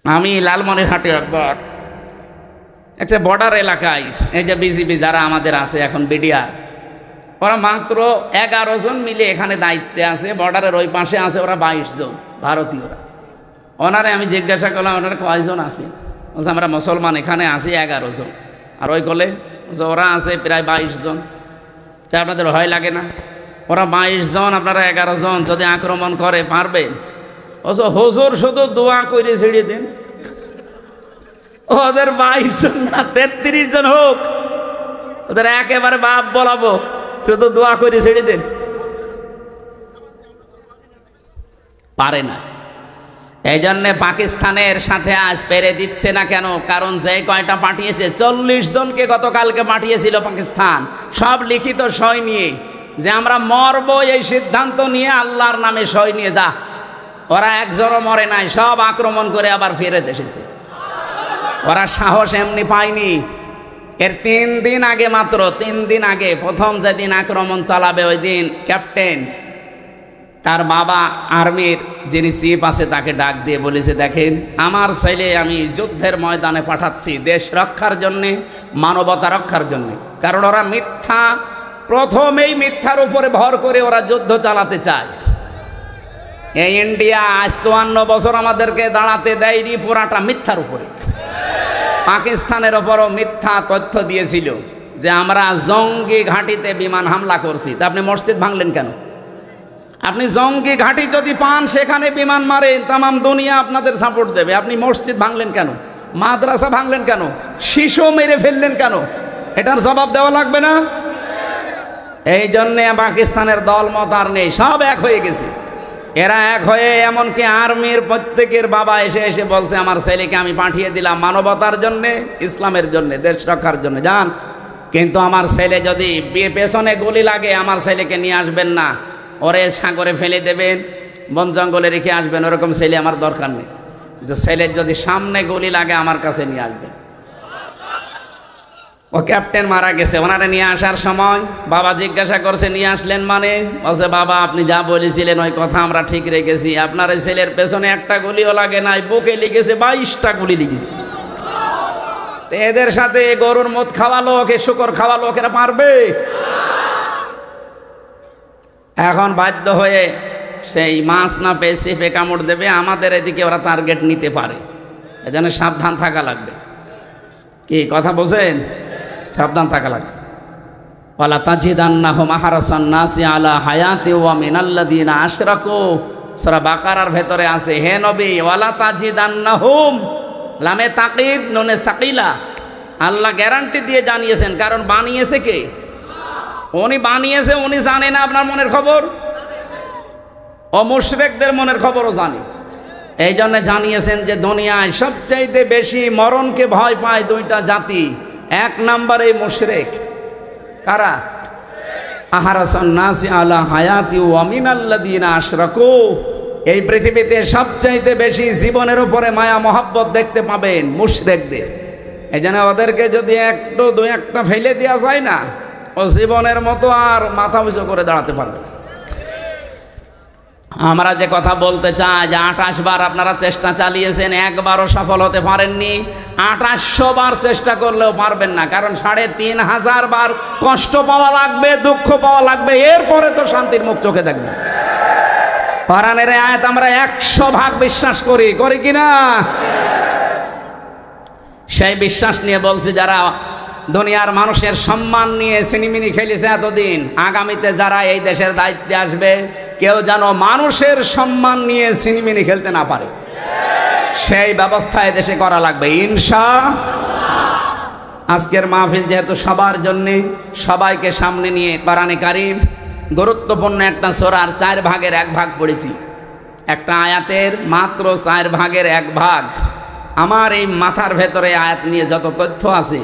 আমি লালমনিরহাটে একবার একটা বর্ডার এলাকায়, এই যে বিজিবি যারা আমাদের আছে এখন বিডিআর, ওরা মাত্র 11 জন মিলে এখানে দায়িত্বে আছে। বর্ডারের ওই পাশে আছে ওরা 22 জন ভারতীয়রা। ওনারে আমি জিজ্ঞাসা করলাম ওনারা কয়জন আছে? বলছে আমরা মুসলমান এখানে আছি 11 জন। আর ওই কলে ওরা আছে প্রায় 22 জন। তা আপনাদের ভয় লাগে না? ওরা 22 জন, আপনারা 11 জন, যদি আক্রমণ করে পারবেন? হুজুর শুধু দোয়া করে ছেড়ে দেন, ওদের 22 জন না 33 জন হোক, ওদের একেবারে বাপ বলাবো, শুধু দোয়া করে ছেড়ে দেন। পারে না। এই জন্যে পাকিস্তানের সাথে আজ পেরে দিচ্ছে না কেন? কারণ যে কয়টা পাঠিয়েছে, 40 জনকে গতকালকে পাঠিয়েছিল পাকিস্তান, সব লিখিত সই নিয়ে যে আমরা মরব এই সিদ্ধান্ত নিয়ে আল্লাহর নামে সই নিয়ে যা। ওরা একজনও মরে নাই, সব আক্রমণ করে আবার ফেরত এসেছে। ওরা সাহস এমনি পায়নি। এর 3 দিন আগে, মাত্র 3 দিন আগে, প্রথম যেদিন আক্রমণ চালাবে ওই দিন ক্যাপ্টেন তার বাবা আর্মির যিনি চিফ আছে তাকে ডাক দিয়ে বলেছে, দেখেন আমার ছেলে আমি যুদ্ধের ময়দানে পাঠাচ্ছি দেশ রক্ষার জন্যে, মানবতা রক্ষার জন্যে। কারণ ওরা মিথ্যা, প্রথমেই মিথ্যার উপরে ভর করে ওরা যুদ্ধ চালাতে চায়। এই ইন্ডিয়া আজ 54 বছর আমাদেরকে দাঁড়াতে দেয়নি, পুরাটা মিথ্যার উপরে। পাকিস্তানের ওপরও মিথ্যা তথ্য দিয়েছিল যে আমরা জঙ্গি ঘাঁটিতে বিমান হামলা করছি। তা আপনি মসজিদ ভাঙলেন কেন? আপনি জঙ্গি ঘাঁটি যদি পান সেখানে বিমান মারেন, তামাম দুনিয়া আপনাদের সাপোর্ট দেবে। আপনি মসজিদ ভাঙলেন কেন? মাদ্রাসা ভাঙলেন কেন? শিশু মেরে ফেললেন কেন? এটার জবাব দেওয়া লাগবে না? এই জন্যে পাকিস্তানের দলমত আর নেই, সব এক হয়ে গেছে। এরা এক হয়ে এমনকি আর্মির প্রত্যেকের বাবা এসে এসে বলছে আমার ছেলেকে আমি পাঠিয়ে দিলাম মানবতার জন্যে, ইসলামের জন্যে, দেশ রক্ষার জন্যে, যান। কিন্তু আমার ছেলে যদি পেছনে গুলি লাগে আমার ছেলেকে নিয়ে আসবেন না, ওরে সাগরে ফেলে দেবেন, বন জঙ্গলে রেখে আসবেন, ওরকম ছেলে আমার দরকার নেই। কিন্তু ছেলের যদি সামনে গুলি লাগে আমার কাছে নিয়ে আসবেন। ও ক্যাপ্টেন মারা গেছে, ওনারা নিয়ে আসার সময় বাবা জিজ্ঞাসা করছে নিয়ে আসলেন মানে? বলছে বাবা আপনি যা বলেছিলেন ওই কথা আমরা ঠিক রেখেছি, আপনার এই ছেলের পেছনে একটা গুলিও লাগে নাই, বুকে লিখেছে 22টা গুলি লিখেছি। তো এদের সাথে গরুর মদ খাওয়ালো, ওকে শুকর খাওয়ালো, ওকে পারবে? এখন বাধ্য হয়ে সেই মাছ না পেয়ে সিপে কামড় দেবে, আমাদের এদিকে ওরা টার্গেট নিতে পারে। এজন্য সাবধান থাকা লাগবে। কি কথা বোঝেন? সাবধান থাকা লাগবে। ওয়ালা তাজিদান্নাহুম আহরাসান নাসি আলা হায়াতি ওয়া মিনাল্লাযিনা আশরাকু, সূরা বাকারার ভেতরে আছে, হে নবী ওয়ালা তাজিদান্নাহুম, লামে তাকিদ নুনে সাকিলা, আল্লাহ গ্যারান্টি দিয়ে জানিয়েছেন। কারণ বানিয়েছে কে? উনি বানিয়েছে, উনি জানে না আপনার মনের খবর? ও মুশরিকদের মনের খবরও জানে। এই জন্য জানিয়েছেন যে দুনিয়ায় সবচাইতে বেশি মরণকে ভয় পায় 2টা জাতি। 1 নম্বরে মুশরিক। কারা? আহরাসান নাসি আলা হায়াতি ওয়া মিনাল্লাযিনা আশরাকু। এই পৃথিবীতে সবচাইতে বেশি জীবনের উপরে মায়া মহব্বত দেখতে পাবেন মুশরিকদের। এই জন্য ওদেরকে যদি একটু 2-1টা ফেলে দেওয়া যায় না, ও জীবনের মতো আর মাথা উঁচু করে দাঁড়াতে পারবে না। আমরা যে কথা বলতে চাই যে 28 বার আপনারা চেষ্টা চালিয়েছেন, একবারও সফল হতে পারেননি। 2800 বার চেষ্টা করলেও পারবেন না, কারণ 3500 বার কষ্ট পাওয়া লাগবে, দুঃখ পাওয়া লাগবে, এরপরে তো শান্তির মুখ চোখে দেখবেন। কোরআনের আয়াত আমরা 100% বিশ্বাস করি, করি কিনা? সেই বিশ্বাস নিয়ে বলছি, যারা দুনিয়ার মানুষের সম্মান নিয়ে সিনিমিনি খেলেছে এতদিন, আগামীতে যারা এই দেশের দায়িত্বে আসবে কেউ যেন মানুষের সম্মান নিয়ে সিনিমিনি খেলতে না পারে, সেই ব্যবস্থা দেশে করা লাগবে ইনশাআল্লাহ। আজকের মাহফিল যেহেতু সবার জন্যে, সবাইকে সামনে নিয়ে কোরআনে কারীম গুরুত্বপূর্ণ একটা সূরার 4 ভাগের 1 ভাগ পড়েছি। একটা আয়াতের মাত্র 4 ভাগের 1 ভাগ। আমার এই মাথার ভেতরে আয়াত নিয়ে যত তথ্য আছে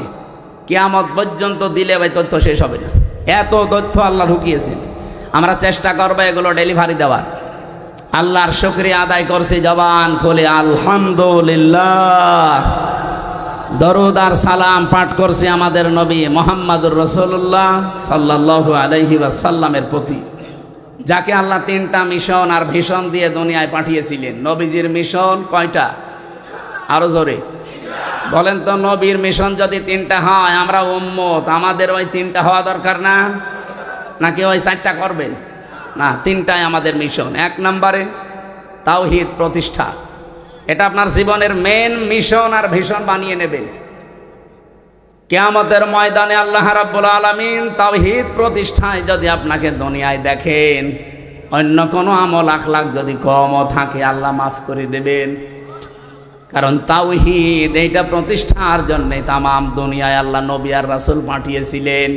কিয়ামত পর্যন্ত দিলে ওই তথ্য শেষ হবে না, এত তথ্য আল্লাহ ঢুকিয়েছেন। আমরা চেষ্টা করবো এগুলো ডেলিভারি দেওয়ার। আল্লাহর শুকরিয়া আদায় করছি জবান খুলে আলহামদুলিল্লাহ। দরুদ আর সালাম পাঠ করছি আমাদের নবী মুহাম্মদুর রাসূলুল্লাহ সাল্লাল্লাহু আলাইহি ওয়াসাল্লামের প্রতি, যাকে আল্লাহ 3টা মিশন আর ভিশন দিয়ে দুনিয়ায় পাঠিয়েছিলেন। নবীজির মিশন কয়টা? আরো জোরে বলেন তো, নবীর মিশন যদি 3টা হয়, আমরা উম্মত, আমাদের ওই 3টা হওয়া দরকার না? নাকি ওই 4টা করবেন? না, 3টাই আমাদের মিশন। 1 নম্বরে তাওহীদ প্রতিষ্ঠা, এটা আপনার জীবনের মেন মিশন আর ভিশন বানিয়ে নেবেন। কিয়ামতের ময়দানে আল্লাহ রাব্বুল আলামিন তাওহীদ প্রতিষ্ঠায় যদি আপনাকে দুনিয়ায় দেখেন, অন্য কোনো আমল আখলাক যদি কমও থাকে আল্লাহ মাফ করে দেবেন। কারণ তাওহীদ এইটা প্রতিষ্ঠার জন্যে তামাম দুনিয়ায় আল্লাহ নবী আর রাসূল পাঠিয়েছিলেন।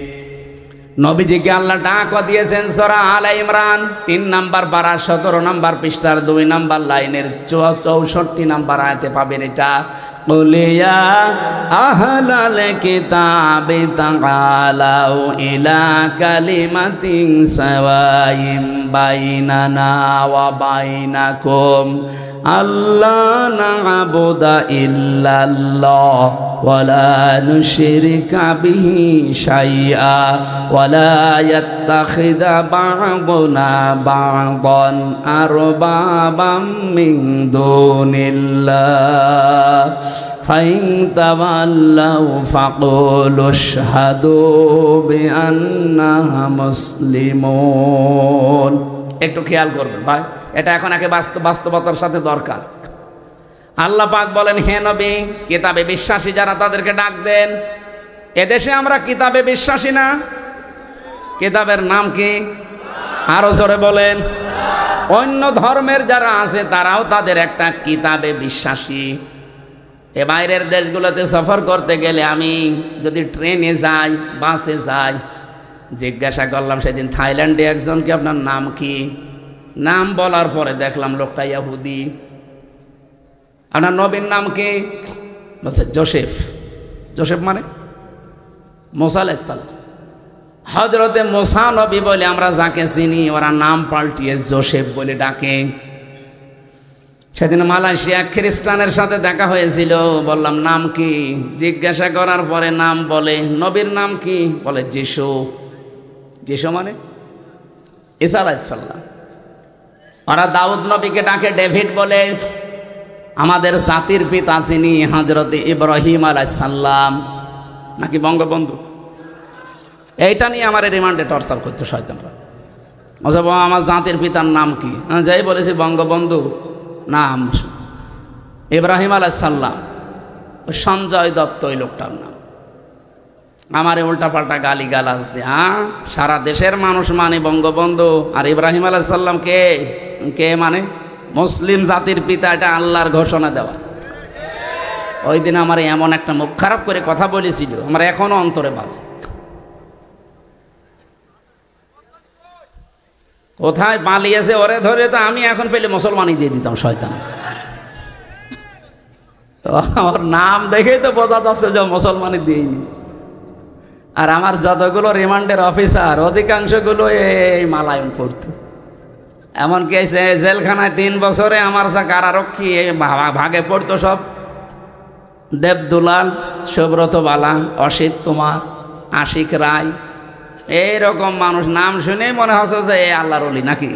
নবীজিকে আল্লাহ ডাকও দিয়েছেন সূরা আলে ইমরান 3 নাম্বার পারা 17 নাম্বার পৃষ্ঠার 2 নাম্বার লাইনের 64 নাম্বার আয়াতে পাবেন এটা। কুলিয়া আহলাল কিতাবি তাআলাউ ইলা কালিমাতিন সাওয়াইম বাইনানা ওয়া বাইনাকুম আল্লাহ না'বুদা ইল্লাল্লাহ ওয়া লা নুশরিকা বিহি শাইআ ওয়া লা ইয়াত্তাখিযা বা'দুনা বা'দান আরবাবাম মিন দুনিল্লাহ ফাইন তাওয়াল্লাউ ফাকুলু আশহাদু বিআন্না মুসলিমুন। একটু খেয়াল করবেন ভাই, এটা এখন একে বাস্তবতার সাথে দরকার। আল্লাহ পাক বলেন, হে নবী, কিতাবে বিশ্বাসী যারা তাদেরকে ডাক দেন। এদেশে আমরা কিতাবে বিশ্বাসী না? কিতাবের নাম কি? আরো জোরে বলেন। অন্য ধর্মের যারা আছে তারাও তাদের একটা কিতাবে বিশ্বাসী। এ বাইরের দেশগুলোতে সফর করতে গেলে আমি যদি ট্রেনে যাই, বাসে যাই, জিজ্ঞাসা করলাম সেদিন থাইল্যান্ডে একজনকে, আপনার নাম কি? নাম বলার পরে দেখলাম লোকটা ইহুদি। আপনার নবীর নাম কি? বলছে জোসেফ। জোসেফ মানে মুসা আলাইহিস সালাম, হযরতে মুসা নবী বলে আমরা যাকে চিনি, ওরা নাম পাল্টিয়ে জোসেফ বলে ডাকে। সেদিন মালয়েশিয়া খ্রিস্টানের সাথে দেখা হয়েছিল, বললাম নাম কি? জিজ্ঞাসা করার পরে নাম বলে। নবীর নাম কি? বলে যিশু। যিশু মানে ঈসা আলাইহিস সালাম। ওরা দাউদ নবীকে ডাকে ডেভিড বলে। আমাদের জাতির পিতা যিনি, হযরতে ইব্রাহিম আলাইহিস সালাম নাকি বঙ্গবন্ধু? এইটা নিয়ে আমার রিমান্ডে টর্চার করতো শয়তানরা। বলছে আমার জাতির পিতার নাম কি? যাই বলেছি বঙ্গবন্ধু নাম ইব্রাহিম আলাইহিস সালাম। সঞ্জয় দত্ত ওই লোকটার নাম। আমারে উল্টাপাল্টা গালি গালাজ দিয়ে, সারা দেশের মানুষ মানে বঙ্গবন্ধু, আর ইব্রাহিম আলাইহিস সালাম কে? কে মানে মুসলিম জাতির পিতা, এটা আল্লাহর ঘোষণা দেওয়া। ওই দিন আমার এমন একটা মুখ খারাপ করে কথা বলেছিল, আমার এখনো অন্তরে বাজে। কোথায় পালিয়েছে ওরে ধরে তো আমি এখন পেলে মুসলমানই দিয়ে দিতাম শয়তান। আমার নাম দেখেই তো বোঝা যাচ্ছে যে মুসলমানই দিইনি। আর আমার যতগুলো রিমান্ডের অফিসার অধিকাংশগুলো এই মালায়ন পড়তো। এমনকি জেলখানায় 3 বছরে আমার যা কারারক্ষী ভাগে পড়তো সব দেবদুলাল, সুব্রত বালা, অসিত কুমার, আশিক রায়, এইরকম মানুষ। নাম শুনে মনে হচ্ছে যে এই আল্লাহর ওলি নাকি?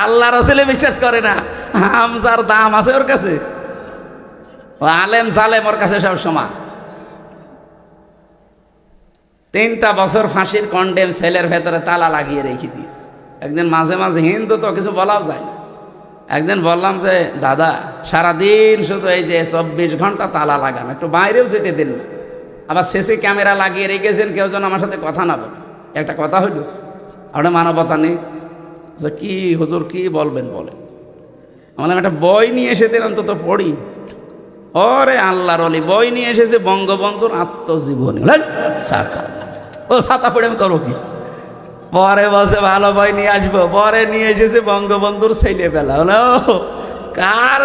আল্লাহ রাসূলে বিশ্বাস করে না, হামজার দাম আছে ওর কাছে, ও আলেম সালেম ওর কাছে সব সমান। 3টা বছর ফাঁসির কন্ডেম সেলের ভেতরে তালা লাগিয়ে রেখে দিয়েছে। একদিন মাঝে মাঝে হিন্দু তো কিছু বলাও যায় না। একদিন বললাম যে দাদা সারাদিন শুধু এই যে 24 ঘন্টা তালা লাগান, একটু বাইরেও যেতে দিন না, আবার সিসি ক্যামেরা লাগিয়ে রেখেছেন, কেউ যেন আমার সাথে কথা না বলে। একটা কথা হইল, আপনার মানবতা নেই। আচ্ছা কি হুজুর কি বলবেন বলেন? আমাদের একটা বই নিয়ে এসেছেন, অন্তত পড়ি। ওরে আল্লাহর ওলি, বই নিয়ে এসেছে বঙ্গবন্ধুর আত্মজীবনী। ছাতা, ও ছাতা পড়ে আমি করবো কি? পরে বলছে ভালো বই নিয়ে আসবো, পরে নিয়ে এসেছে বঙ্গবন্ধুর ছেলেবেলা। হলো কার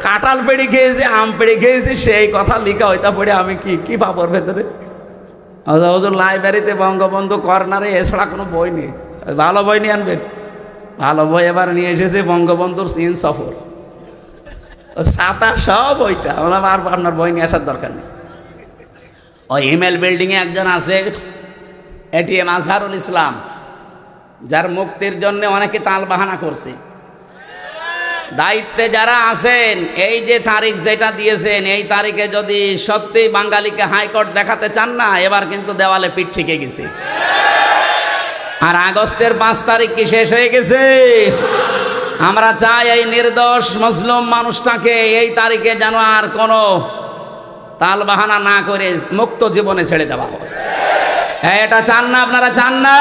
কাঁঠাল পেড়ি খেয়েছে, আম পেড়ি খেয়েছে, সেই কথা লিখা হইতা পড়ে আমি কি পাবো ওর ভেতরে? হুজুর লাইব্রেরিতে বঙ্গবন্ধু কর্নারে এছাড়া কোনো বই নেই, ভালো বই নিয়ে আনবেন। ভালো বই এবার নিয়ে এসেছে বঙ্গবন্ধুর চীন সফর, ছাতা সব ওইটা। আর আপনার বই নিয়ে আসার দরকার নেই। ওই ইমেল বিল্ডিংয়ে একজন আছে এটিএম আজহারুল ইসলাম, যার মুক্তির জন্য অনেকে তাল বাহানা করছে। দায়িত্বে যারা আছেন, এই যে তারিখ যেটা দিয়েছেন, এই তারিখে যদি সত্যি বাঙালিকে হাইকোর্ট দেখাতে চান না, এবার কিন্তু দেওয়ালে পিঠ থেকে গেছে। আর আগস্টের 5 তারিখ কি শেষ হয়ে গেছে? আমরা চাই এই নির্দোষ মজলুম মানুষটাকে এই তারিখে যেন আর কোনো তাল বাহানা না করে মুক্ত জীবনে ছেড়ে দেওয়া হয়। এটা চান না আপনারা? চান না?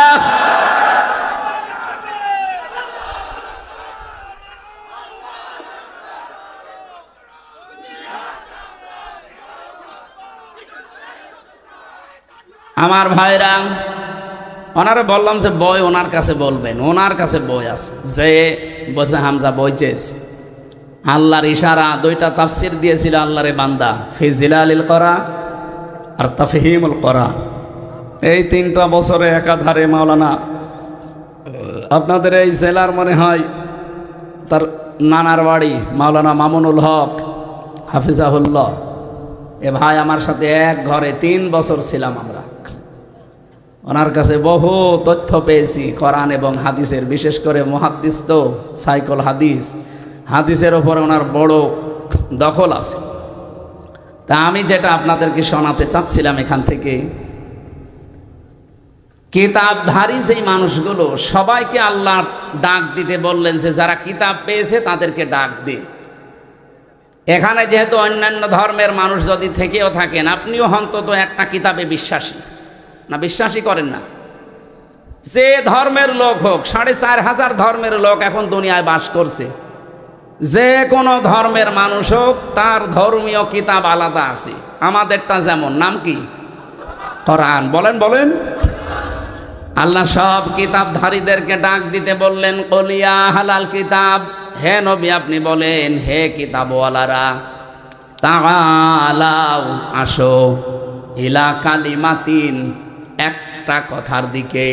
আমার ভাইরা, ওনারে বললাম যে বই ওনার কাছে বলবেন, ওনার কাছে বই আছে। যে বলছে হামজা বই চেয়েছে, আল্লাহর ইশারা 2টা তাফসির দিয়েছিল আল্লাহরে বান্দা, ফিজিলালিল করা আর তাফহিমুল করা। এই 3টা বছরে একাধারে মাওলানা আপনাদের এই জেলার মনে হয় তার নানার বাড়ি মাওলানা মামুনুল হক হাফিজাহুল্লাহ, এ ভাই আমার সাথে এক ঘরে 3 বছর ছিলাম আমরা। ওনার কাছে বহু তথ্য পেয়েছি কোরআন এবং হাদিসের, বিশেষ করে মুহাদ্দিস তো সাইকল হাদিসের ওপরে ওনার বড় দখল আছে। তা আমি যেটা আপনাদেরকে শোনাতে চাচ্ছিলাম এখান থেকে, কিতাবধারী যেই মানুষগুলো সবাইকে আল্লাহ ডাক দিতে বললেন যে যারা কিতাব পেয়েছে তাদেরকে ডাক দিন। এখানে যেহেতু অন্যান্য ধর্মের মানুষ যদি থেকেও থাকেন, আপনিও অন্তত একটা কিতাবে বিশ্বাসী না? বিশ্বাসী করেন না? যে ধর্মের লোক হোক, 4,500 ধর্মের লোক এখন দুনিয়ায় বাস করছে, যে কোনো ধর্মের মানুষ হোক তার ধর্মীয় কিতাব আলাদা আছে। আমাদেরটা যেমন, নাম কি? কোরআন। বলেন বলেন। আল্লাহ সব কিতাবধারীদেরকে ডাক দিতে বললেন, কলিয়া হালাল কিতাব, হে নবী আপনি বলেন, হে কিতাবওয়ালারা, তাআলাও আসো, ইলা কালিমাতিন, একটা কথার দিকে।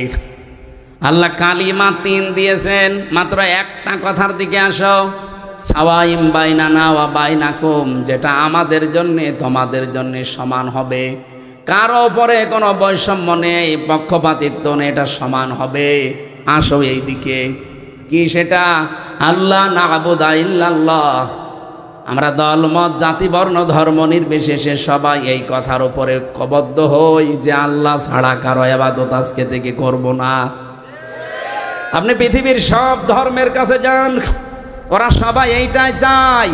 আল্লাহ কালিমাতিন দিয়েছেন, মাত্র একটা কথার দিকে আসো। সাওয়াইম বাইনানা ওয়া বাইনাকুম, যেটা আমাদের জন্য তোমাদের জন্য সমান হবে, কারো উপরে কোনো বৈষম্য নেই, পক্ষপাতিত্ব নেই, এটা সমান হবে। আসো এই দিকে। কি সেটা? আল্লাহ না'বুদা ইল্লাল্লাহ, আমরা দলমত জাতি বর্ণ ধর্ম নির্বিশেষে সবাই এই কথার উপরে ঐক্যবদ্ধ হই যে আল্লাহ ছাড়া কারো ইবাদত আজকে থেকে করব না। আপনি পৃথিবীর সব ধর্মের কাছে যান, ওরা সবাই এইটাই চায়।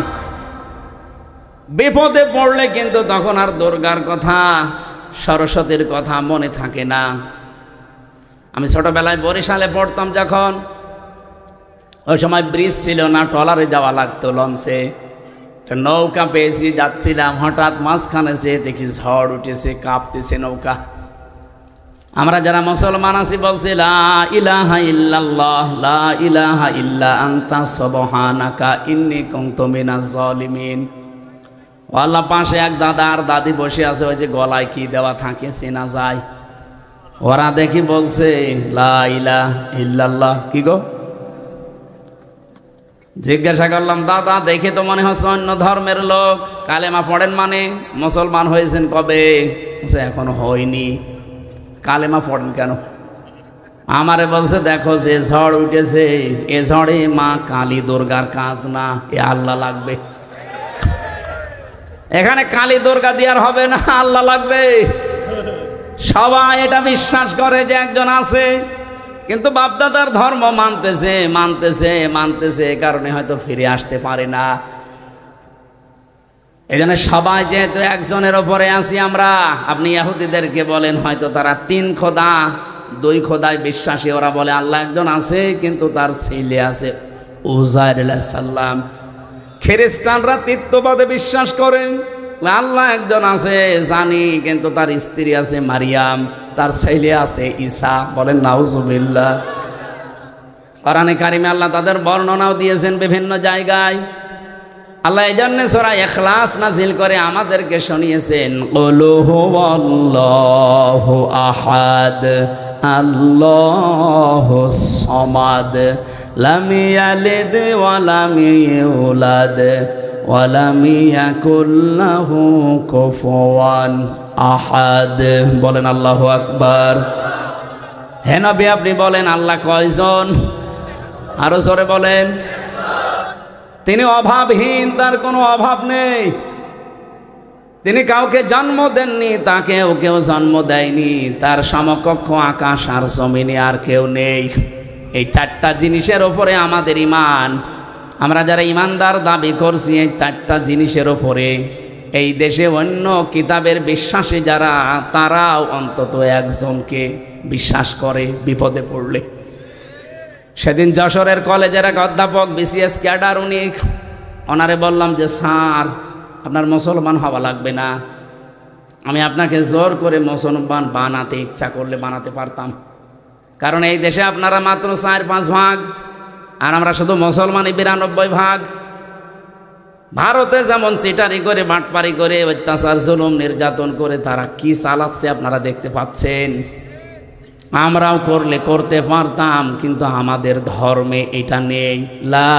বিপদে পড়লে কিন্তু তখন আর দুর্গার কথা, সরস্বতীর কথা মনে থাকে না। আমি ছোটবেলায় বরিশালে পড়তাম যখন, ওই সময় ব্রিজ ছিল না, ট্রলারে যাওয়া লাগতো, লঞ্চে। নৌকা পেয়েছি, যাচ্ছিলাম, হঠাৎ মাঝখানে যেয়ে দেখি ঝড় উঠেছে, কাঁপতেছে নৌকা। আমরা যারা মুসলমান আছি বলছি লা ইলাহা ইল্লাল্লাহ, লা ইলাহা ইল্লা আনতা সুবহানাকা ইন্নী কুনতু মিনাজ জালিমিন। আল্লাহ পাশে এক দাদা আর দাদি বসে আছে, ওই যে গলায় কি দেওয়া থাকে চেনা যায়। ওরা দেখি বলছে লা ইলাহা ইল্লাল্লাহ। কি গো? জিজ্ঞাসা করলাম, দাদা দেখে তো মনে হচ্ছে অন্য ধর্মের লোক, কালেমা পড়েন মানে? মুসলমান হয়েছেন কবে? এখনো হয়নি। কালেমা পড়েন কেন? আমারে বলছে দেখো যে ঝড় উঠেছে, এ ঝড়ে মা কালী দুর্গার কাজ না, এ আল্লাহ লাগবে। এখানে কালী দুর্গা দিয়ে আর হবে না, আল্লাহ লাগবে। সবাই এটা বিশ্বাস করে যে একজন আছে, কিন্তু বাপদাদার ধর্ম মানতেছে মানতেছে মানতেছে, এ কারণে হয়তো ফিরে আসতে পারে না। এই জন্য সবাই যেহেতু একজনের ওপরে আছি আমরা, আপনি ইহুদিদেরকে বলেন হয়তো তারা 3 খোদা 2 খোদায় বিশ্বাসী, ওরা বলে আল্লাহ একজন আছে কিন্তু তার ছেলে আছে উযাইর আলাইহিস সালাম। খ্রিস্টানরা তৃতীয়বাদে বিশ্বাস করেন, আল্লাহ একজন আছে জানি, কিন্তু তার স্ত্রী আছে মারিয়াম, তার ছেলে আছে ঈসা। বলেন নাউজুবিল্লাহ। কোরআনে কারিমে আল্লাহ তাদের বর্ণনাও দিয়েছেন বিভিন্ন জায়গায়। আল্লাহ এই জন্য সূরা ইখলাস নাজিল করে আমাদেরকে শুনিয়েছেন, কুল হুয়াল্লাহু আহাদ আল্লাহুস সামাদ লাম ইয়ালিদ ওয়া লাম ইউলাদ ওয়া লাম ইয়াকুল লাহু কুফুয়ান আহাদ। বলেন আল্লাহু আকবার। হে নবী আপনি বলেন আল্লাহ কয়জন? আরো জোরে বলেন। তিনি অভাবহীন, তার কোনো অভাব নেই। তিনি কাউকে জন্ম দেননি, তাকেও কেউ জন্ম দেয়নি, তার সমকক্ষ আকাশ আর জমিনে আর কেউ নেই। এই চারটা জিনিসের ওপরে আমাদের ঈমান। আমরা যারা ঈমানদার দাবি করছি এই চারটা জিনিসের ওপরে, এই দেশে অন্য কিতাবের বিশ্বাসী যারা, তারাও অন্তত একজনকে বিশ্বাস করে বিপদে পড়লে। সেদিন যশোরের কলেজের এক অধ্যাপক, বিসিএস ক্যাডার, ওনারে বললাম যে স্যার আপনার মুসলমান হওয়া লাগবে না, আমি আপনাকে জোর করে মুসলমান বানাতে ইচ্ছা করলে বানাতে পারতাম, কারণ এই দেশে আপনারা মাত্র 4-5 ভাগ আর আমরা শুধু মুসলমানই 92 ভাগ। ভারতে যেমন চিটারি করে, বাটপারি করে, অত্যাচার জুলুম নির্যাতন করে তারা কি চালাচ্ছে আপনারা দেখতে পাচ্ছেন। আমরাও করলে করতে পারতাম, কিন্তু আমাদের ধর্মে এটা নেই। লা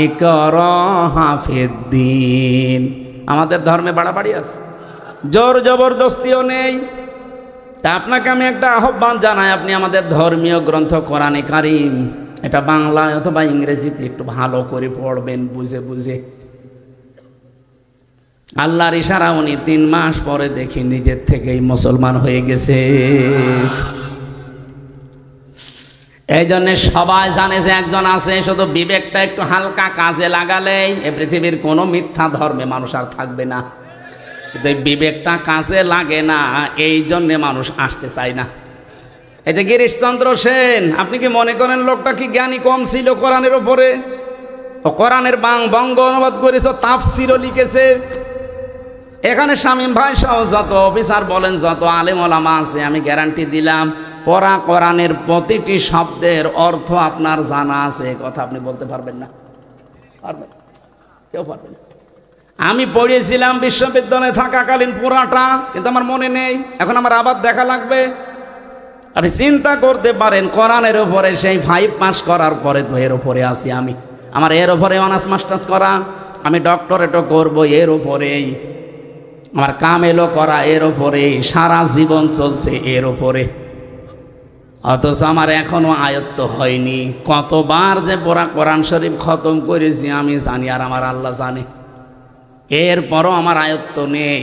ইকরাহা ফিদ্দীন, আমাদের ধর্মে বাড়াবাড়ি আছে, জোর জবরদস্তিও নেই। তা আপনাকে আমি একটা আহ্বান জানাই, আপনি আমাদের ধর্মীয় গ্রন্থ কোরআনে কারিম, এটা বাংলায় অথবা ইংরেজিতে একটু ভালো করে পড়বেন, বুঝে বুঝে। আল্লাহর ইশারা উনি 3 মাস পরে দেখি নিজের থেকেই মুসলমান হয়ে গেছে। এই জন্য সবাই জানে যে একজন আছে, শুধু বিবেকটা একটু হালকা কাজে লাগালেই এ পৃথিবীর কোনো মিথ্যা ধর্মে মানুষ আর থাকবে না। কিন্তু এই বিবেকটা কাজে লাগে না, এই জন্যে মানুষ আসতে চায় না। এই যে গিরিশচন্দ্র সেন, আপনি কি মনে করেন লোকটা কি জ্ঞানী কম ছিল কোরআনের ওপরে? ও কোরআনের বঙ্গ অনুবাদ করেছে, তাফসিরও লিখেছে। এখানে শামীম ভাই সহ যত অফিসার বলেন, যত আলেম ওলামা আছে, আমি গ্যারান্টি দিলাম পড়া কোরআনের প্রতিটি শব্দের অর্থ আপনার জানা আছে। কথা আপনি বলতে পারবেন না, পারবেন, কেউ পারবেন না। আমি পড়িয়েছিলাম বিশ্ববিদ্যালয়ে থাকাকালীন পুরাটা, কিন্তু আমার মনে নেই, এখন আমার আবার দেখা লাগবে। আপনি চিন্তা করতে পারেন, কোরআনের উপরে সেই 5 পাস করার পরে তো এর উপরে আসি আমি, আমার এর উপরে অনার্স মাস্টার্স করা, আমি ডক্টরেটও করবো এর উপরেই, আমার কাম এলো করা এর উপরেই, সারা জীবন চলছে এর উপরে। অথচ আমার এখনো আয়ত্ত হয়নি। কতবার যে পুরা কোরআন শরীফ খতম করেছি আমি জানি, আর আমার আল্লাহ জানে। এরপরও আমার আয়ত্ত নেই।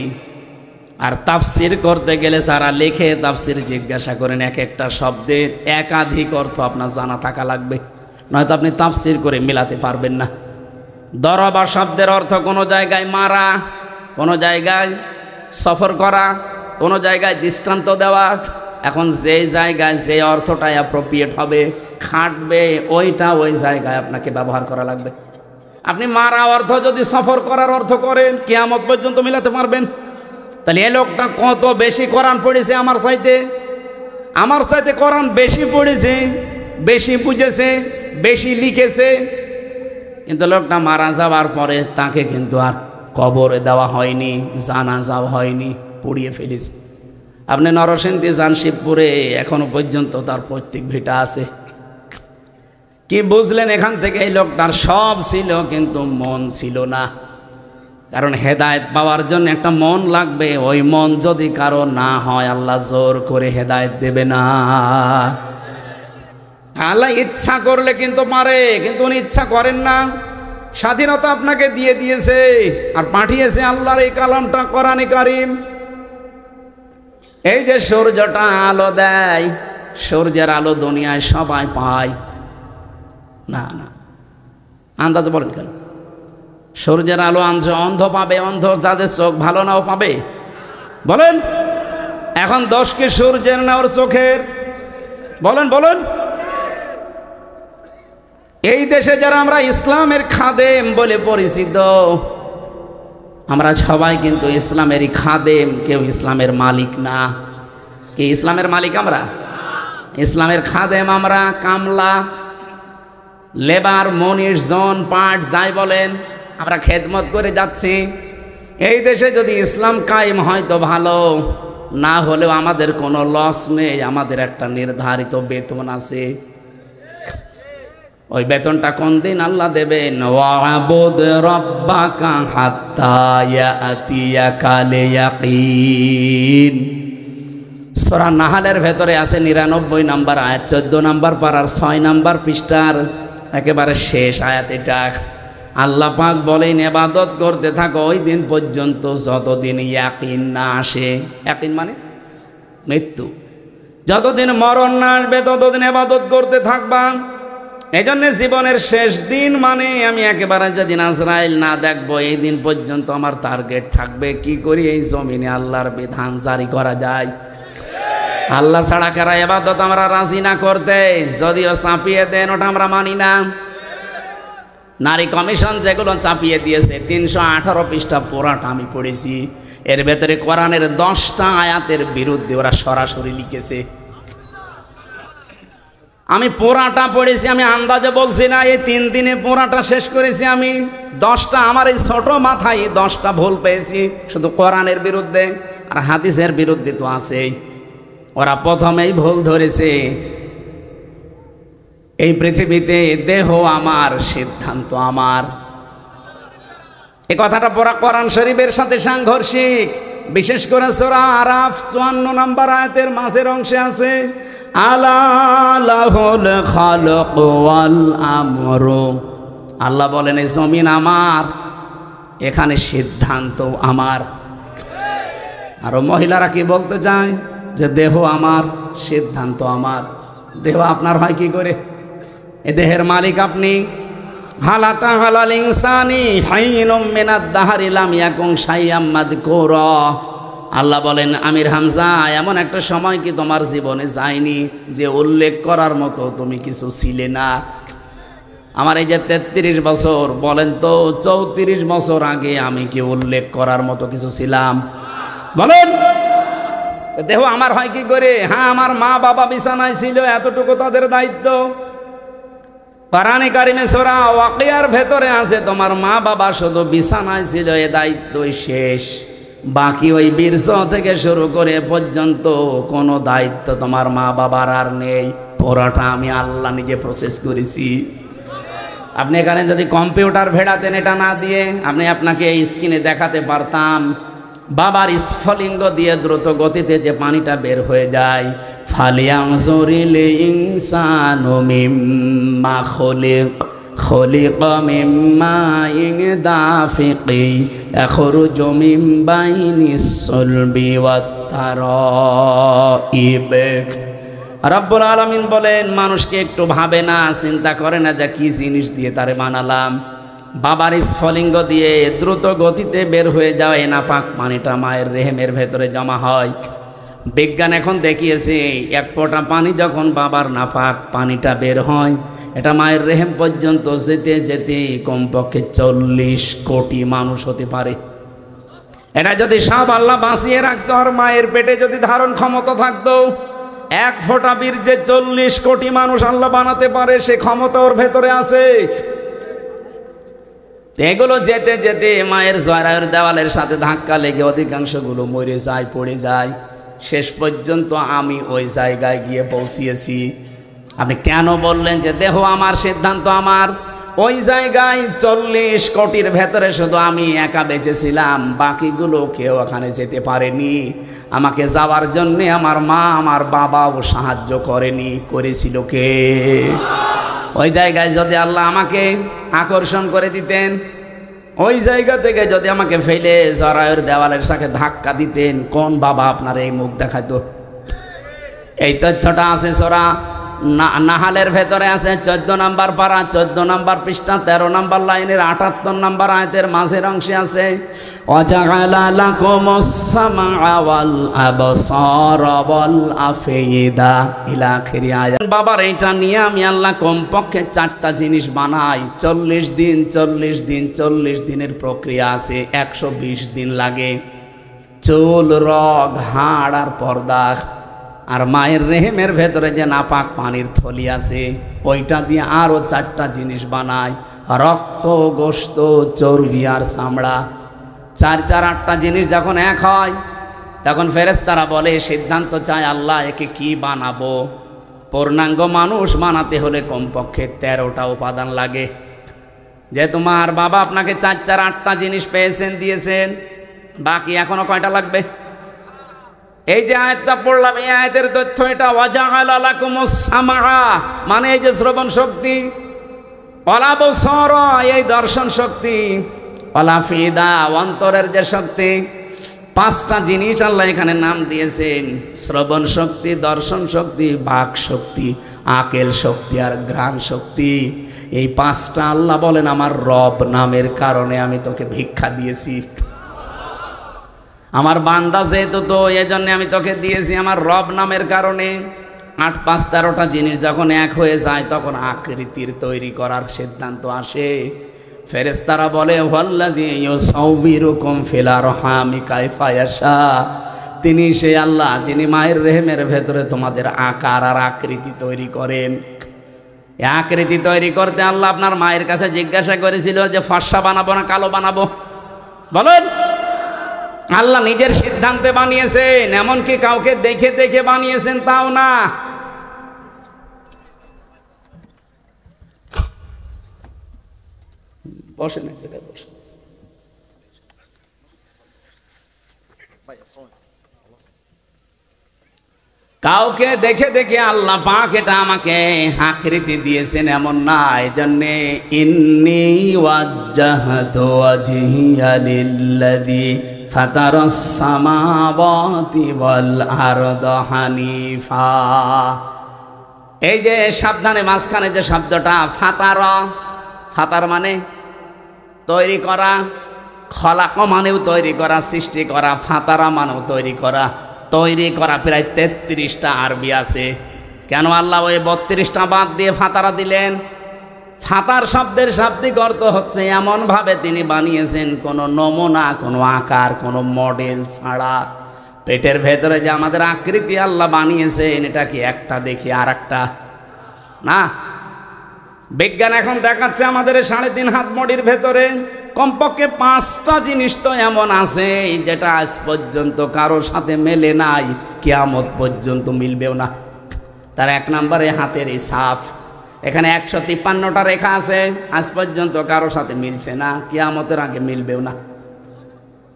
আর তাফসির করতে গেলে যারা লেখে তাফসির জিজ্ঞাসা করেন, এক একটা শব্দের একাধিক অর্থ আপনার জানা থাকা লাগবে, নয়তো আপনি তাফসির করে মেলাতে পারবেন না। দরবা শব্দের অর্থ কোনো জায়গায় মারা, কোনো জায়গায় সফর করা, কোনো জায়গায় দৃষ্টান্ত দেওয়া। এখন যে জায়গায় যে অর্থটাই অ্যাপ্রোপ্রিয়েট হবে, খাটবে, ওইটা ওই জায়গায় আপনাকে ব্যবহার করা লাগবে। আপনি মারা অর্থ যদি সফর করার অর্থ করেন, কিয়ামত পর্যন্ত মিলাতে পারবেন? তাহলে এ লোকটা কত বেশি কোরআন পড়েছে আমার চাইতে কোরআন বেশি পড়েছে, বেশি বুঝেছে, বেশি লিখেছে। কিন্তু লোকটা মারা যাওয়ার পরে তাকে কিন্তু আর কবরে দেওয়া হয়নি, জানাজাও হয়নি, পুড়িয়ে ফেলেছে। আপনি নরসিংদী যান, শিবপুরে এখনো পর্যন্ত তার পৈতৃক ভিটা আছে। কি বুঝলেন এখান থেকে? এই লোকটার সব ছিল কিন্তু মন ছিল না। কারণ হেদায়েত পাওয়ার জন্য একটা মন লাগবে, ওই মন যদি কারো না হয় আল্লাহ জোর করে হেদায়েত দেবে না। আল্লাহ ইচ্ছা করলে কিন্তু পারে, কিন্তু উনি ইচ্ছা করেন না। স্বাধীনতা আপনাকে দিয়ে দিয়েছে আর পাঠিয়েছে আল্লাহর এই কালামটা কোরআনে কারিম। এই যে সূর্যটা আলো দেয়, সূর্যের আলো দুনিয়ায় সবাই পায় না? না, আন্দাজ বলেন কেন? সূর্যের আলো অন্ধ পাবে, অন্ধ যাদের চোখ ভালো নাও পাবে? বলেন, এখন দোষ কি সূর্যের না ওর চোখের? বলেন বলেন। এই দেশে যারা আমরা ইসলামের খাদেম বলে পরিচিত, আমরা সবাই কিন্তু ইসলামেরই খাদেম, কেউ ইসলামের মালিক না। কি ইসলামের মালিক আমরা? ইসলামের খাদেম আমরা, কামলা, লেবার, মনিশ, জন, পাট, যাই বলেন, আমরা খেদমত করে যাচ্ছি। এই দেশে যদি ইসলাম কায়েম হয় তো ভালো, না হলেও আমাদের কোনো লস নেই। আমাদের একটা নির্ধারিত বেতন আছে। ওই বেতনটা কোন দিন আল্লাহ দেবেন? ওয়াবুদ রাব্বাকা হাত্তা ইয়াতিয়াকাল ইয়াকিন। সূরা নাহলের ভেতরে আছে 99 নম্বর আয়াত, 14 নম্বর পারার 6 নম্বর পৃষ্ঠার একেবারে শেষ আয়াত এটা। আল্লাহ পাক বলেন ইবাদত করতে থাকো ওই দিন পর্যন্ত যতদিন ইয়াকিন না আসে। ইয়াকিন মানে মৃত্যু। যতদিন মরণ না আসবে ততদিন ইবাদত করতে থাকবা। এই জন্য জীবনের শেষ দিন মানে আমি একেবারে যেদিন আজরাইল না দেখবো এই দিন পর্যন্ত আমার টার্গেট থাকবে কি করি এই জমিনে আল্লাহর বিধান জারি করা যায়। আল্লাহ ছাড়া কারা ইবাদত আমরা রাজি না করতে, যদিও চাপিয়ে দেন ওটা আমরা মানি না। নারী কমিশন যেগুলো চাপিয়ে দিয়েছে 318 পৃষ্ঠা পুরাটা আমি পড়েছি, এর ভেতরে কোরআনের 10টা আয়াতের বিরুদ্ধে ওরা সরাসরি লিখেছে। আমি পুরাটা পড়েছি, আমি আন্দাজে বলছি না, এই 3 দিনে পুরাটা শেষ করেছি আমি। 10টা আমার এই ছোট মাথায় 10টা ভুল পেয়েছি শুধু কোরআনের বিরুদ্ধে, আর হাদিসের বিরুদ্ধে তো আছেই। ওরা প্রথমেই ভুল ধরেছে এই পৃথিবীতে দেহ আমার, সিদ্ধান্ত আমার। এই কথাটা পড়া কোরআন শরীফের সাথে সাংঘর্ষিক। বিশেষ করে সূরা আরাফ 54 নম্বর আয়াতের মাঝের অংশে আছে আলা লাহুল খালক ওয়াল আমরু। আল্লাহ বলেন এই জমিন আমার, এখানে সিদ্ধান্ত আমার। আর মহিলারা কি বলতে চায় যে দেহ আমার, সিদ্ধান্ত আমার। দেহ আপনার হয় কি করে? এ দেহের মালিক আপনি। হালাতা হালাল ইনসানি হাইনুম মিনাদ দাহরি লাম ইয়াকুন শাইআম মাযকুরা। আল্লাহ বলেন আমির হামজা, এমন একটা সময় কি তোমার জীবনে যায়নি যে উল্লেখ করার মতো তুমি কিছু ছিলে না? আমার এই যে 33 বছর, বলেন তো 34 বছর আগে আমি কি উল্লেখ করার মতো কিছু ছিলাম? বলেন। দেহ আমার হয় কি করে? হ্যাঁ, আমার মা বাবা বিছানায় ছিল, এতটুকু তাদের দায়িত্ব। কোরআনে কারিমে সূরা ওয়াকিয়ার ভেতরে আছে তোমার মা বাবা শুধু বিছানায় ছিল, এ দায়িত্বই শেষ। বাকি ওই বীর্য থেকে শুরু করে পর্যন্ত কোনো দায়িত্ব তোমার মা বাবার আর নেই। পুরোটা আমি আল্লাহ নিজে প্রসেস করেছি। আপনি এখানে যদি কম্পিউটার ভেড়াতেন এটা না দিয়ে, আমি আপনাকে এই স্ক্রিনে দেখাতে পারতাম বাবার স্ফলিঙ্গ দিয়ে দ্রুত গতিতে যে পানিটা বের হয়ে যায়। ফালিয়ানজুরিল ইনসানু মিম্মা খুলিকা মিম্মা দাফিকি ইয়াখরুজু মিন বাইনিস সুলবি ওয়াত তারাইব। রব্বুল আলামিন বলেন মানুষকে একটু ভাবে না, চিন্তা করে না যে কি জিনিস দিয়ে তারে বানালাম। বাবার স্ফলিঙ্গ দিয়ে দ্রুত গতিতে বের হয়ে যাওয়া এই নাপাক পানিটা মায়ের রেহেমের ভেতরে জমা হয়। বিজ্ঞান এখন দেখিয়েছে এক ফোঁটা পানি যখন বাবার নাপাক পানিটা বের হয়, এটা মায়ের রেহেম পর্যন্ত যেতে যেতে কমপক্ষে 40 কোটি মানুষ হতে পারে। এটা যদি সব আল্লাহ বাঁচিয়ে রাখতো আর মায়ের পেটে যদি ধারণ ক্ষমতা থাকতো, এক ফোঁটা বীর্যে 40 কোটি মানুষ আল্লাহ বানাতে পারে, সে ক্ষমতা ওর ভেতরে আছে। এগুলো যেতে যেতে মায়ের জরায়ুর দেওয়ালের সাথে ধাক্কা লেগে অধিকাংশগুলো মরে যায়, পড়ে যায়। শেষ পর্যন্ত আমি ওই জায়গায় গিয়ে পৌঁছিয়েছি। আপনি কেন বললেন যে দেহ আমার, সিদ্ধান্ত আমার? ওই জায়গায় 40 কোটির ভেতরে শুধু আমি একা বেঁচেছিলাম, বাকিগুলো কেউ ওখানে যেতে পারেনি। আমাকে যাওয়ার জন্যে আমার মা আমার বাবাও সাহায্য করেনি। করেছিল কে? ওই জায়গায় যদি আল্লাহ আমাকে আকর্ষণ করে দিতেন, ওই জায়গা থেকে যদি আমাকে ফেলে জরায়ুর দেওয়ালের সাথে ধাক্কা দিতেন, কোন বাবা আপনার এই মুখ দেখাতো? এই তথ্যটা আছে সূরা নাহালের ভেতরে আছে 14 নম্বর পারা 14 নম্বর পৃষ্ঠা 13 নম্বর লাইনের 78 নম্বর আয়াতের মাঝের অংশে আছে ওয়াজাআলা লাকুমুস সামআ ওয়াল আবসারা ওয়াল আফইদা ইলা আখিরি আয়াত। বাবার এইটা নিয়ে আমি আল্লাহ কমপক্ষে 4টা জিনিস বানাই। 40 দিন 40 দিন 40 দিনের প্রক্রিয়া আছে, 120 দিন লাগে। চুল, রগ, হাড় আর পর্দা। আর মায়ের রেহেমের ভেতরে যে নাপাক পানির থলি আছে, ওইটা দিয়ে আরও 4টা জিনিস বানায়, রক্ত, গোশত, চর্বি আর চামড়া। 4 8টা জিনিস যখন এক হয়, তখন ফেরেশতারা বলে সিদ্ধান্ত চায় আল্লাহ একে কি বানাবো। পূর্ণাঙ্গ মানুষ বানাতে হলে কমপক্ষে 13টা উপাদান লাগে। যে তোমার বাবা আপনাকে 4 8টা জিনিস পেয়েছেন, দিয়েছেন, বাকি এখনো কয়টা লাগবে? এই যে আয়াতটা পড়লাম, এই আয়াতের তথ্য এটা। ওয়াজাআলা লাকুমুস সামআ মানে এই যে শ্রবণ শক্তি, ওয়ালা বসর, এই দর্শন শক্তি, ওয়ালা ফিদা, অন্তরের যে শক্তি। পাঁচটা জিনিস আল্লাহ এখানে নাম দিয়েছেন, শ্রবণ শক্তি, দর্শন শক্তি, বাক শক্তি, আকেল শক্তি আর ঘ্রাণ শক্তি। এই পাঁচটা আল্লাহ বলেন আমার রব নামের কারণে আমি তোকে ভিক্ষা দিয়েছি। আমার বান্দা যেহেতু তো এই জন্য আমি তোকে দিয়েছি আমার রব নামের কারণে। ৮, ৫, ১৩টা জিনিস যখন এক হয়ে যায় তখন আকৃতির তৈরি করার সিদ্ধান্ত আসে। ফেরেশতারা বলে ওয়াল্লাযী ইউসাউবিরুকুম ফিল আরহামি কাইফা ইয়াশা, তিনি সেই আল্লাহ যিনি মায়ের রেহেমের ভেতরে তোমাদের আকার আর আকৃতি তৈরি করেন। এই আকৃতি তৈরি করতে আল্লাহ আপনার মায়ের কাছে জিজ্ঞাসা করেছিল যে ফর্সা বানাবো না কালো বানাবো? বলেন। আল্লাহ নিজের সিদ্ধান্তে বানিয়েছেন, এমনকি কাউকে দেখে দেখে বানিয়েছেন তাও না। বসেন, এক জায়গায় বসেন। কাউকে দেখে দেখে আল্লাহ পাক এটা আমাকে আকৃতি দিয়েছেন এমন না। এই জন্যে ইন্নী ওয়াজ্জাহতু ওয়াজহিয়া লিল্লাযী ফাতারাস সামাওয়াতি ওয়াল আরদা হানিফা। এই যে সাবধানে মাঝখানে যে শব্দটা ফাতারা, ফাতার মানে তৈরি করা, খলাক মানেও তৈরি করা, সৃষ্টি করা, ফাতারা মানেও তৈরি করা। তৈরি করা প্রায় ৩৩টা আরবি আছে। কেন আল্লাহ ওই ৩২টা বাদ দিয়ে ফাতারা দিলেন? ফাতার শব্দের শাব্দিক অর্থ হচ্ছে এমনভাবে তিনি বানিয়েছেন কোনো নমুনা, কোনো আকার, কোনো মডেল ছাড়া। পেটের ভেতরে যে আমাদের আকৃতি আল্লাহ বানিয়েছেন এটা কি একটা দেখি আর একটা না। বিজ্ঞান এখন দেখাচ্ছে আমাদের ৩.৫ হাত বডির ভেতরে কমপক্ষে 5টা জিনিস তো এমন আছে যেটা আজ পর্যন্ত কারোর সাথে মেলে নাই, কিয়ামত পর্যন্ত মিলবেও না। তার ১ নম্বরে হাতের এই সাফ, এখানে ১৫৩টা রেখা আছে, আজ পর্যন্ত কারোর সাথে মিলছে না, কিয়ামতের আগে মিলবেও না।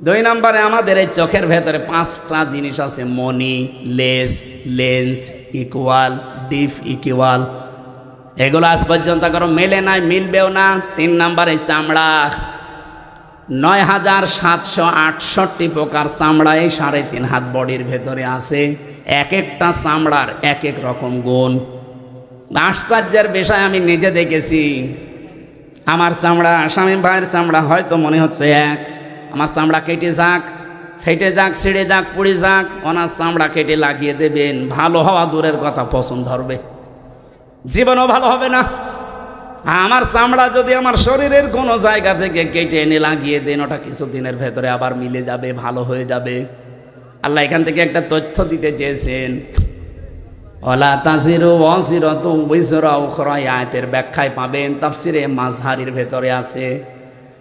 ২ নম্বরে আমাদের এই চোখের ভেতরে 5টা জিনিস আছে, money, less, lens, equal, deep equal, এগুলো আজ পর্যন্ত কারো মেলে নাই, মিলবেও না। ৩ নম্বরে চামড়া, ৯,৭৬৮ প্রকার চামড়া এই ৩.৫ হাত বডির ভেতরে আছে। এক একটা চামড়ার এক এক রকম গুণ। আশ্চর্যের বিষয় আমি নিজে দেখেছি। আমার চামড়া, স্বামী ভাইয়ের চামড়া হয়তো মনে হচ্ছে এক, আমার চামড়া কেটে যাক, ফেটে যাক, ছিঁড়ে যাক, পুড়ে যাক, ওনার চামড়া কেটে লাগিয়ে দেবেন, ভালো হওয়া দূরের কথা পছন্দ ধরবে, জীবনও ভালো হবে না। আমার চামড়া যদি আমার শরীরের কোনো জায়গা থেকে কেটে এনে লাগিয়ে দেন, ওটা কিছুদিনের ভেতরে আবার মিলে যাবে, ভালো হয়ে যাবে। আল্লাহ এখান থেকে একটা তথ্য দিতে চেয়েছেন, ওয়ালা তাজিরু ওয়াজিরাতুন বিজরা উখরা, আয়াতের ব্যাখ্যায় পাবেন, তাফসিরে মাযহারির ভেতরে আছে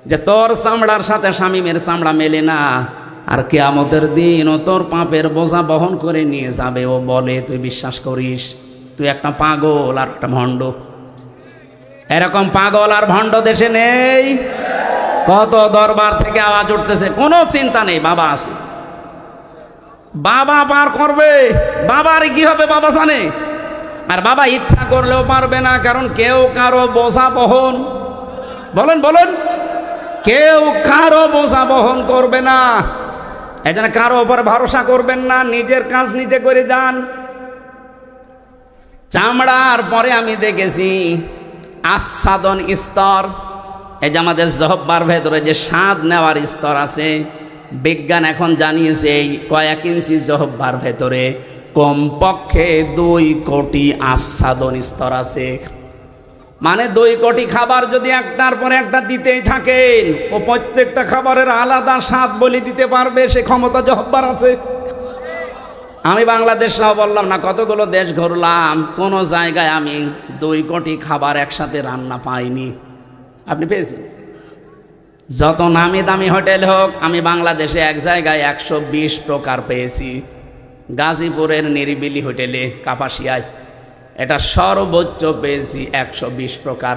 যে তোর চামড়ার সাথে শামীমের চামড়া মেলে না, আর কিয়ামতের দিন ও তোর পাপের বোঝা বহন করে নিয়ে যাবে। ও বলে তুই বিশ্বাস করিস? তুই একটা পাগল আর একটা ভণ্ড। এরকম পাগল আর ভণ্ড দেশে নেই। কত দরবার থেকে আওয়াজ উঠতেছে, কোনো চিন্তা নেই, বাবা আছে, বাবা পার করবে। বাবার কি হবে বাবা জানে, আর বাবা ইচ্ছা করলেও পারবে না, কারণ কেউ কারো বোঝা বহন, বলেন বলেন, কেউ কারো বোঝা বহন করবে না। এই জন্য কারো উপর ভরসা করবেন না, নিজের কাজ নিজে করে যান। চামড়ার পরে আমি দেখেছি আস্বাদন স্তর, এই যে আমাদের জহব্বার ভেতরে যে স্বাদ নেওয়ার স্তর আছে, বিজ্ঞান এখন জানিয়েছে এই কয়েক ইঞ্চি জহব্বার ভেতরে কমপক্ষে ২ কোটি আস্বাদন স্তর আছে। মানে ২ কোটি খাবার যদি একটার পরে একটা দিতেই থাকেন, ও প্রত্যেকটা খাবারের আলাদা স্বাদ বলে দিতে পারবে, সে ক্ষমতা জহব্বার আছে। আমি বাংলাদেশ সহ বললাম না, কতগুলো দেশ ঘুরলাম, কোনো জায়গায় আমি ২ কোটি খাবার একসাথে রান্না পাইনি। আপনি পেয়েছেন? যত নামি দামি হোটেল হোক, আমি বাংলাদেশে এক জায়গায় ১২০ প্রকার পেয়েছি। গাজীপুরের নিরিবিলি হোটেলে কাপাসিয়ায়, এটা সর্বোচ্চ পেয়েছি ১২০ প্রকার।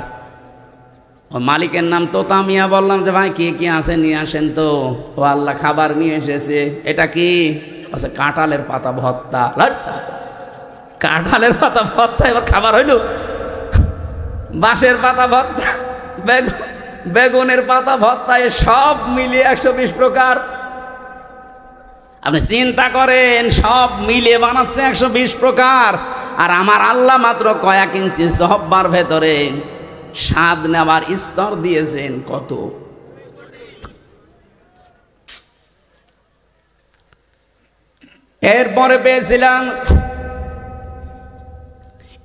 ও মালিকের নাম তোতা মিয়া, বললাম যে ভাই কি কি আছে নিয়ে আসেন তো। ও আল্লাহ খাবার নিয়ে এসেছে। এটা কি? আচ্ছা, কাঁঠালের পাতা ভর্তা। কাঁঠালের পাতা ভর্তা এবার খাবার হইল? বাঁশের পাতা ভর্তা, বেগুনের পাতা ভর্তা, এ সব মিলিয়ে 120 প্রকার। আপনি চিন্তা করেন, সব মিলিয়ে বানাচ্ছে 120 প্রকার। আর আমার আল্লাহ মাত্র কয়েক ইঞ্চি জহব্বার ভেতরে স্বাদ নেওয়ার স্তর দিয়েছেন কত। এরপরে পেয়েছিলাম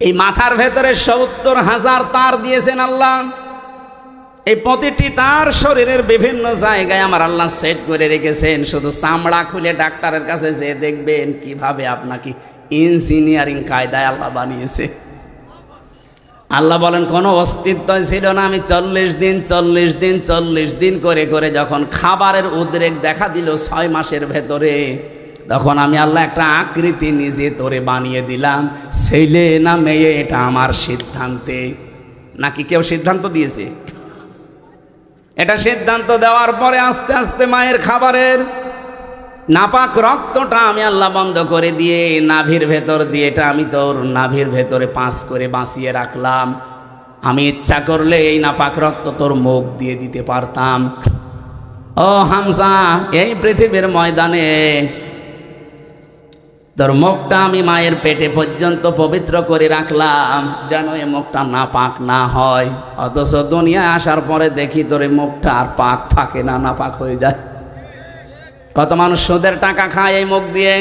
এই মাথার ভেতরে 70,000 তার দিয়েছেন আল্লাহ। এই প্রতিটি তার শরীরের বিভিন্ন জায়গায় আমার আল্লাহ সেট করে রেখেছেন। শুধু চামড়া খুলে ডাক্তারের কাছে যে দেখবেন কিভাবে আপনাকে ইঞ্জিনিয়ারিং কায়দায় আল্লাহ বানিয়েছে। আল্লাহ বলেন কোনো অস্তিত্ব ছিল না। আমি 40 দিন করে করে যখন খাবারের উদ্রেক দেখা দিল 6 মাসের ভেতরে, তখন আমি আল্লাহ একটা আকৃতি নিজে তোরে বানিয়ে দিলাম। ছেলে না মেয়ে এটা আমার সিদ্ধান্তে। নাকি কেউ সিদ্ধান্ত দিয়েছে? এটা সিদ্ধান্ত দেওয়ার পরে আস্তে আস্তে মায়ের খাবারের নাপাক রক্তটা আমি আল্লাহ বন্ধ করে দিয়ে নাভির ভেতর দিয়ে এটা আমি তোর নাভির ভেতরে পাস করে বাঁচিয়ে রাখলাম। আমি ইচ্ছা করলে এই নাপাক রক্ত তোর মুখ দিয়ে দিতে পারতাম। ও হামজা, এই পৃথিবীর ময়দানে তোর মুখটা আমি মায়ের পেটে পর্যন্ত পবিত্র করে রাখলাম যেন এই মুখটা নাপাক না হয়। অথচ দুনিয়ায় আসার পরে দেখি তোর এই মুখটা আর পাক থাকে না, নাপাক হয়ে যায়। কত মানুষ সুদের টাকা খায় এই মুখ দিয়ে।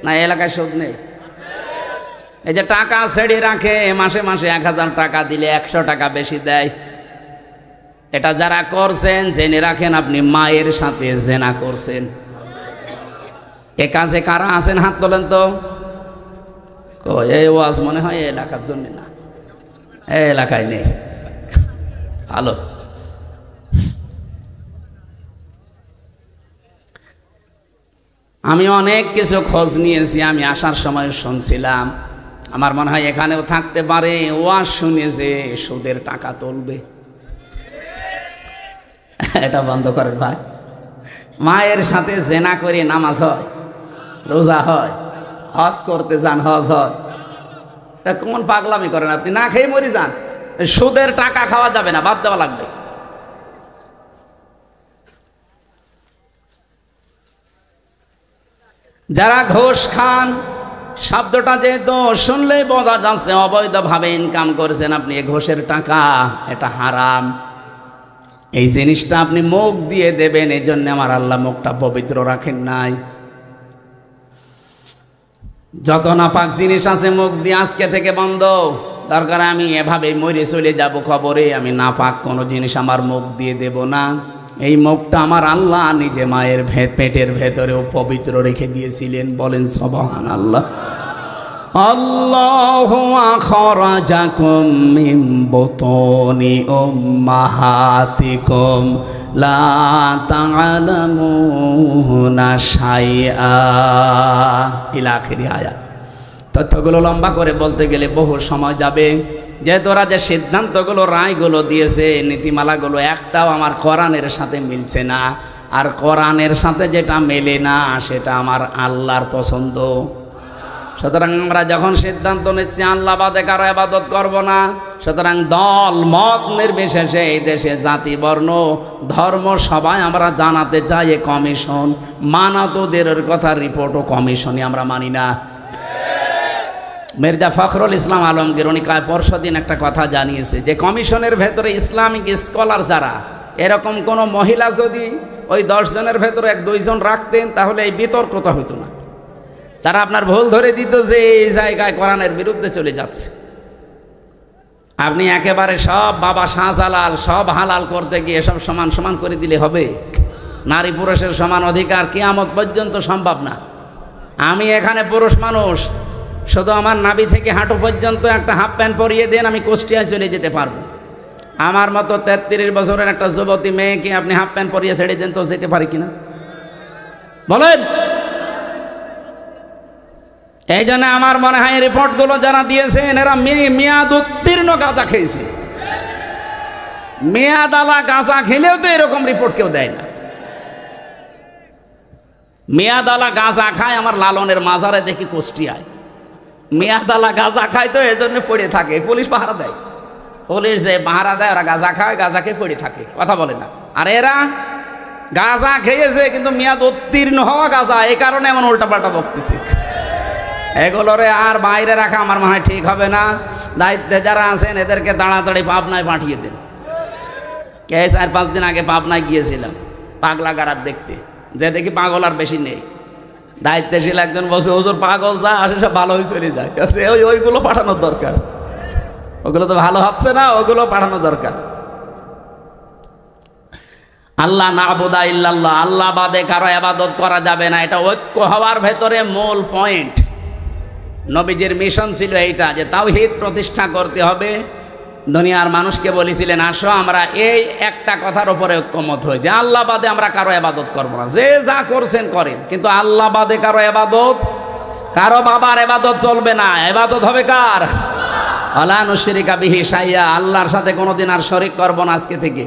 না এলাকায় সুদ নেই? এই যে টাকা ছেড়ে রাখে, মাসে মাসে 1000 টাকা দিলে 100 টাকা বেশি দেয়। এটা যারা করছেন জেনে রাখেন আপনি মায়ের সাথে জেনা করছেন। এ কাজে কারা আছেন হাত তোলেন তো। এই ওয়াজ মনে হয় এই এলাকার জন্য না, এই এলাকায় নেই। ভালো। আমি অনেক কিছু খোঁজ নিয়েছি। আমি আসার সময় শুনছিলাম, আমার মনে হয় এখানেও থাকতে পারে, ওয়াজ শুনে যে সুদের টাকা তুলবে। এটা বন্ধ করেন ভাই। মায়ের সাথে জেনা করে নামাজ হয়, রোজা হয়, হজ করতে যান, হজ হয়। কোন পাগলামি করেন আপনি? না খেয়ে মরি যান। সুদের টাকা খাওয়া যাবে না, বাদ দেওয়া লাগবে। যারা ঘুষ খান, শব্দটা যেহেতু শুনলেই বোঝা যাচ্ছে অবৈধভাবে ইনকাম করেছেন আপনি। ঘুষের টাকা এটা হারাম। এই জিনিসটা আপনি মুখ দিয়ে দেবেন, এই জন্য আমার আল্লাহ মুখটা পবিত্র রাখেন নাই। যত নাপাক জিনিস আছে মুখ দিয়ে আজকে থেকে বন্ধ। দরকার আমি এভাবে মরে চলে যাব খবরে, আমি নাপাক কোনো জিনিস আমার মুখ দিয়ে দেব না। এই মুখটা আমার আল্লাহ নিজে মায়ের পেটের ভেতরেও পবিত্র রেখে দিয়েছিলেন। বলেন সুবহানাল্লাহ। আল্লাহু আখরাজাকুম মিন বুতুনি উম্মাহাতিকুম লা তা'লামুনা শাইআ ইলা আখিরি আয়াত। তথ্যগুলো লম্বা করে বলতে গেলে বহু সময় যাবে। যেহেতু ওরা যে সিদ্ধান্তগুলো রায়গুলো দিয়েছে, নীতিমালাগুলো একটাও আমার কোরআনের সাথে মিলছে না। আর কোরআনের সাথে যেটা মেলে না সেটা আমার আল্লাহর পছন্দ। সুতরাং আমরা যখন সিদ্ধান্ত নিচ্ছি আল্লাহ বাদে কারো ইবাদত করব না, সুতরাং দল মত নির্বিশেষে এই দেশে জাতি বর্ণ ধর্ম সবাই আমরা জানাতে চাই এ কমিশন মানাতোদের কথা রিপোর্ট ও কমিশনই আমরা মানি না। মির্জা ফখরুল ইসলাম আলমগীর উনি পরশু দিন একটা কথা জানিয়েছে যে কমিশনের ভেতরে ইসলামিক স্কলার যারা, এরকম কোনো মহিলা যদি ওই 10 জনের ভেতরে 1-2 জন রাখতেন তাহলে এই বিতর্কতা হতো না। তারা আপনার ভুল ধরে দিত যে এই জায়গায় কোরআনের বিরুদ্ধে চলে যাচ্ছে। আপনি একেবারে সব বাবা শাহজালাল সব হালাল করতে গিয়ে সব সমান সমান করে দিলে হবে? নারী পুরুষের সমান অধিকার কিয়ামত পর্যন্ত সম্ভব না। আমি এখানে পুরুষ মানুষ, শুধু আমার নাভি থেকে হাঁটু পর্যন্ত একটা হাফ প্যান্ট পরিয়ে দেন, আমি কুষ্টিয়ায় চলে যেতে পারবো। আমার মতো 33 বছরের একটা যুবতী মেয়েকে আপনি হাফ প্যান্ট পরিয়ে ছেড়ে দেন তো যেতে পারি কিনা বলেন? এই জন্য আমার মনে হয় রিপোর্টগুলো যারা দিয়েছেন এরা মেয়াদ উত্তীর্ণ গাঁজা খেয়েছে। মেয়াদালা গাঁজা খেলেও তো এরকম রিপোর্ট কেউ দেয় না। মেয়াদালা গাঁজা খায় আমার লালনের মাজারে দেখি কুষ্টিয়ায়। মেয়াদালা গাঁজা খায় তো এই জন্য পড়ে থাকে, পুলিশ পাহারা দেয়। পুলিশ যে পাহারা দেয় ওরা গাঁজা খায়, গাঁজা খেয়ে পড়ে থাকে, কথা বলে না। আর এরা গাঁজা খেয়েছে কিন্তু মেয়াদ উত্তীর্ণ হওয়া গাঁজা, এই কারণে এমন উল্টাপাল্টা বকতেছে। এগুলোরে আর বাইরে রাখা আমার মনে হয় ঠিক হবে না। দায়িত্বে যারা আছেন এদেরকে তাড়াতাড়ি পাবনায় পাঠিয়ে দেন। এই 4-5 দিন আগে পাবনায় গিয়েছিলাম পাগলা গারাত দেখতে, যে দেখি পাগল আর বেশি নেই। দায়িত্বশীল একজন বসে, হুজুর পাগল যা আসে সব ভালো হয়ে চলে যায়, ওইগুলো পাঠানোর দরকার, ওগুলো তো ভালো হচ্ছে না, ওগুলো পাঠানো দরকার। আল্লাহ নাবুদা ইল্লাল্লাহ, আল্লাহ বাদে কারো ইবাদত করা যাবে না, এটা ঐক্য হওয়ার ভেতরে মূল পয়েন্ট। নবীজির মিশন ছিল এইটা, যে তাওহীদ প্রতিষ্ঠা করতে হবে। দুনিয়ার মানুষকে বলেছিলেন, আসো আমরা এই একটা কথার উপরে ঐক্যমত হই যে আল্লাহ বাদে আমরা কারো ইবাদত করব না, যে যা করছেন করেন, কিন্তু আল্লাহ বাদে কারো ইবাদত, কারো বাবার ইবাদত চলবে না, ইবাদত হবে কার? আলা নুশরিকা বিহি শাইয়া, আল্লাহর সাথে কোনোদিন আর শরীক করব না আজকে থেকে।